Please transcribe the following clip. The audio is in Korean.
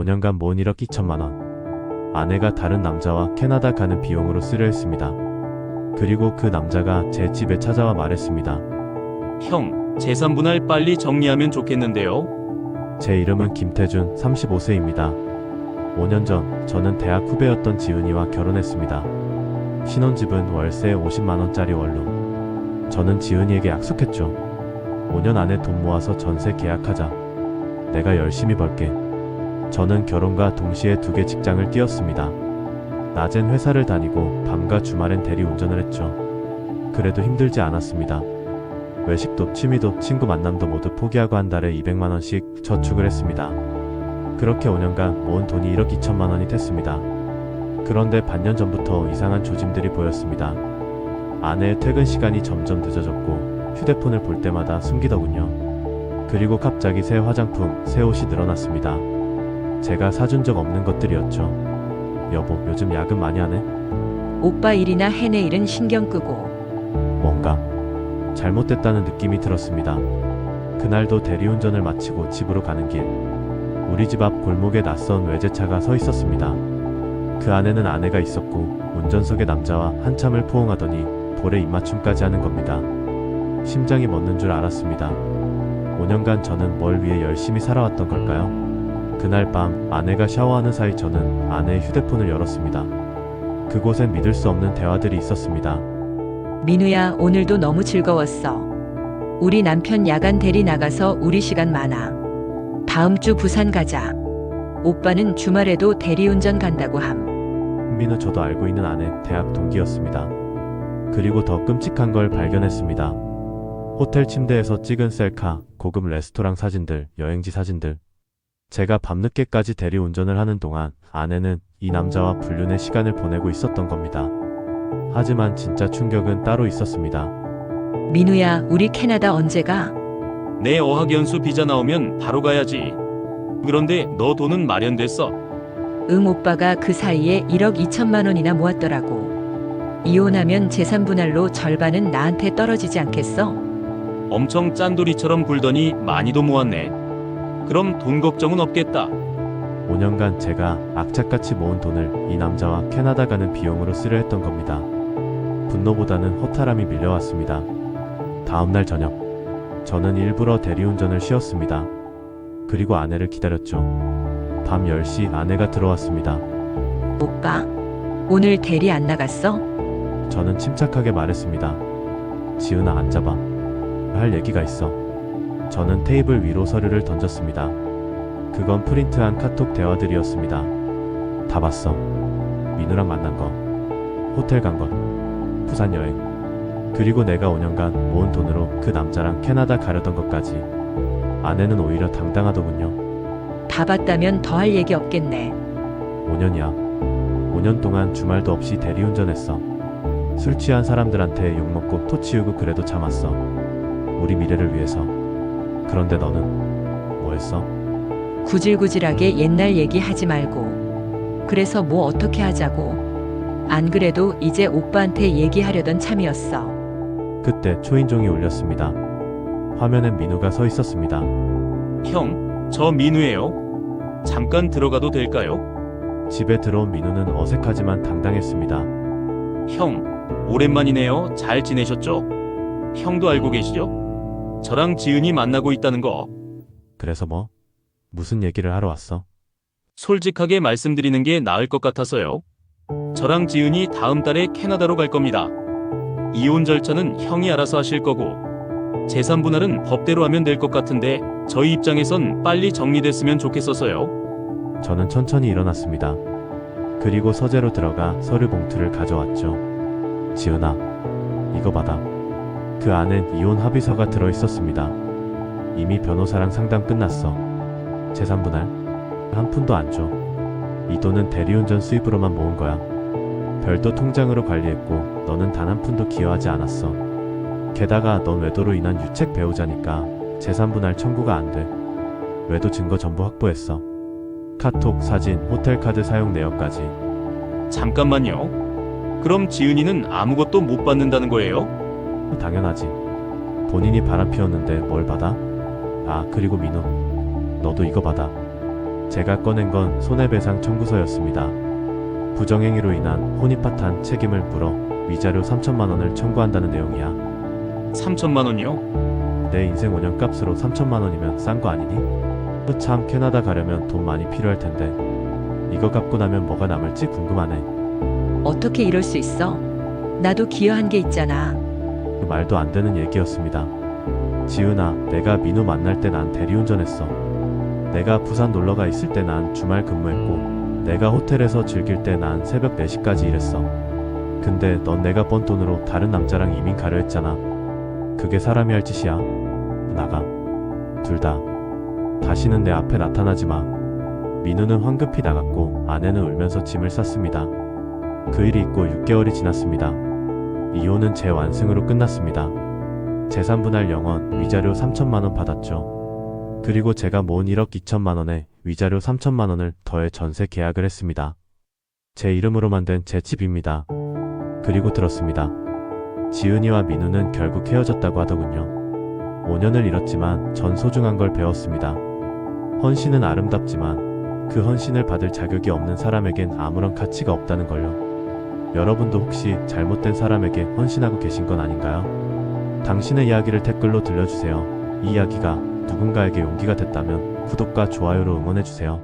5년간 모은 1억 2천만 원. 아내가 다른 남자와 캐나다 가는 비용으로 쓰려 했습니다. 그리고 그 남자가 제 집에 찾아와 말했습니다. 형, 재산분할 빨리 정리하면 좋겠는데요. 제 이름은 김태준, 35세입니다. 5년 전 저는 대학 후배였던 지은이와 결혼했습니다. 신혼집은 월세 50만 원짜리 원룸. 저는 지은이에게 약속했죠. 5년 안에 돈 모아서 전세 계약하자. 내가 열심히 벌게. 저는 결혼과 동시에 2개 직장을 뛰었습니다. 낮엔 회사를 다니고 밤과 주말엔 대리운전을 했죠. 그래도 힘들지 않았습니다. 외식도 취미도 친구 만남도 모두 포기하고 한 달에 200만 원씩 저축을 했습니다. 그렇게 5년간 모은 돈이 1억 2천만 원이 됐습니다. 그런데 반년 전부터 이상한 조짐들이 보였습니다. 아내의 퇴근 시간이 점점 늦어졌고 휴대폰을 볼 때마다 숨기더군요. 그리고 갑자기 새 화장품, 새 옷이 늘어났습니다. 제가 사준 적 없는 것들이었죠. 여보, 요즘 야근 많이 하네? 오빠 일이나 해내 일은 신경 끄고. 뭔가 잘못됐다는 느낌이 들었습니다. 그날도 대리운전을 마치고 집으로 가는 길, 우리 집 앞 골목에 낯선 외제차가 서 있었습니다. 그 안에는 아내가 있었고 운전석에 남자와 한참을 포옹하더니 볼에 입맞춤까지 하는 겁니다. 심장이 멎는 줄 알았습니다. 5년간 저는 뭘 위해 열심히 살아왔던 걸까요? 그날 밤 아내가 샤워하는 사이 저는 아내의 휴대폰을 열었습니다. 그곳엔 믿을 수 없는 대화들이 있었습니다. 민우야, 오늘도 너무 즐거웠어. 우리 남편 야간 대리 나가서 우리 시간 많아. 다음 주 부산 가자. 오빠는 주말에도 대리운전 간다고 함. 민우, 저도 알고 있는 아내 대학 동기였습니다. 그리고 더 끔찍한 걸 발견했습니다. 호텔 침대에서 찍은 셀카, 고급 레스토랑 사진들, 여행지 사진들. 제가 밤늦게까지 대리운전을 하는 동안 아내는 이 남자와 불륜의 시간을 보내고 있었던 겁니다. 하지만 진짜 충격은 따로 있었습니다. 민우야, 우리 캐나다 언제 가? 내 어학연수 비자 나오면 바로 가야지. 그런데 너 돈은 마련됐어? 응, 오빠가 그 사이에 1억 2천만 원이나 모았더라고. 이혼하면 재산 분할로 절반은 나한테 떨어지지 않겠어? 엄청 짠돌이처럼 굴더니 많이도 모았네. 그럼 돈 걱정은 없겠다. 5년간 제가 악착같이 모은 돈을 이 남자와 캐나다 가는 비용으로 쓰려 했던 겁니다. 분노보다는 허탈함이 밀려왔습니다. 다음날 저녁, 저는 일부러 대리운전을 쉬었습니다. 그리고 아내를 기다렸죠. 밤 10시 아내가 들어왔습니다. 오빠, 오늘 대리 안 나갔어? 저는 침착하게 말했습니다. 지은아, 앉아봐. 할 얘기가 있어. 저는 테이블 위로 서류를 던졌습니다. 그건 프린트한 카톡 대화들이었습니다. 다 봤어. 민우랑 만난 거, 호텔 간 것, 부산 여행, 그리고 내가 5년간 모은 돈으로 그 남자랑 캐나다 가려던 것까지. 아내는 오히려 당당하더군요. 다 봤다면 더 할 얘기 없겠네. 5년이야. 5년 동안 주말도 없이 대리운전했어. 술 취한 사람들한테 욕먹고 토 치우고 그래도 참았어. 우리 미래를 위해서. 그런데 너는 뭐 했어? 구질구질하게 옛날 얘기 하지 말고. 그래서 뭐 어떻게 하자고. 안 그래도 이제 오빠한테 얘기하려던 참이었어. 그때 초인종이 울렸습니다. 화면엔 민우가 서 있었습니다. 형, 저 민우예요. 잠깐 들어가도 될까요? 집에 들어온 민우는 어색하지만 당당했습니다. 형, 오랜만이네요. 잘 지내셨죠? 형도 알고 계시죠? 저랑 지은이 만나고 있다는 거. 그래서 뭐? 무슨 얘기를 하러 왔어? 솔직하게 말씀드리는 게 나을 것 같아서요. 저랑 지은이 다음 달에 캐나다로 갈 겁니다. 이혼 절차는 형이 알아서 하실 거고 재산 분할은 법대로 하면 될 것 같은데 저희 입장에선 빨리 정리됐으면 좋겠어서요. 저는 천천히 일어났습니다. 그리고 서재로 들어가 서류 봉투를 가져왔죠. 지은아, 이거 받아. 그 안엔 이혼 합의서가 들어있었습니다. 이미 변호사랑 상담 끝났어. 재산 분할 한 푼도 안 줘. 이 돈은 대리운전 수입으로만 모은 거야. 별도 통장으로 관리했고 너는 단 한 푼도 기여하지 않았어. 게다가 넌 외도로 인한 유책 배우자니까 재산 분할 청구가 안 돼. 외도 증거 전부 확보했어. 카톡, 사진, 호텔 카드 사용 내역까지. 잠깐만요. 그럼 지은이는 아무것도 못 받는다는 거예요? 당연하지. 본인이 바람 피웠는데 뭘 받아? 아, 그리고 민우, 너도 이거 받아. 제가 꺼낸 건 손해배상 청구서였습니다. 부정행위로 인한 혼인파탄 책임을 물어 위자료 3천만 원을 청구한다는 내용이야. 3천만 원이요? 내 인생 5년 값으로 3천만 원이면 싼 거 아니니? 참 캐나다 가려면 돈 많이 필요할 텐데 이거 갚고 나면 뭐가 남을지 궁금하네. 어떻게 이럴 수 있어? 나도 기여한 게 있잖아. 그 말도 안 되는 얘기였습니다. 지은아, 내가 민우 만날 때 난 대리운전했어. 내가 부산 놀러가 있을 때 난 주말 근무했고 내가 호텔에서 즐길 때 난 새벽 4시까지 일했어. 근데 넌 내가 번 돈으로 다른 남자랑 이민 가려 했잖아. 그게 사람이 할 짓이야. 나가. 둘 다. 다시는 내 앞에 나타나지 마. 민우는 황급히 나갔고 아내는 울면서 짐을 쌌습니다. 그 일이 있고 6개월이 지났습니다. 이혼은 제 완승으로 끝났습니다. 재산분할 영원 위자료 3천만 원 받았죠. 그리고 제가 모은 1억 2천만 원에 위자료 3천만 원을 더해 전세 계약을 했습니다. 제 이름으로만 된 제 집입니다. 그리고 들었습니다. 지은이와 민우는 결국 헤어졌다고 하더군요. 5년을 잃었지만 전 소중한 걸 배웠습니다. 헌신은 아름답지만 그 헌신을 받을 자격이 없는 사람에겐 아무런 가치가 없다는 걸요. 여러분도 혹시 잘못된 사람에게 헌신하고 계신 건 아닌가요? 당신의 이야기를 댓글로 들려주세요. 이 이야기가 누군가에게 용기가 됐다면 구독과 좋아요로 응원해주세요.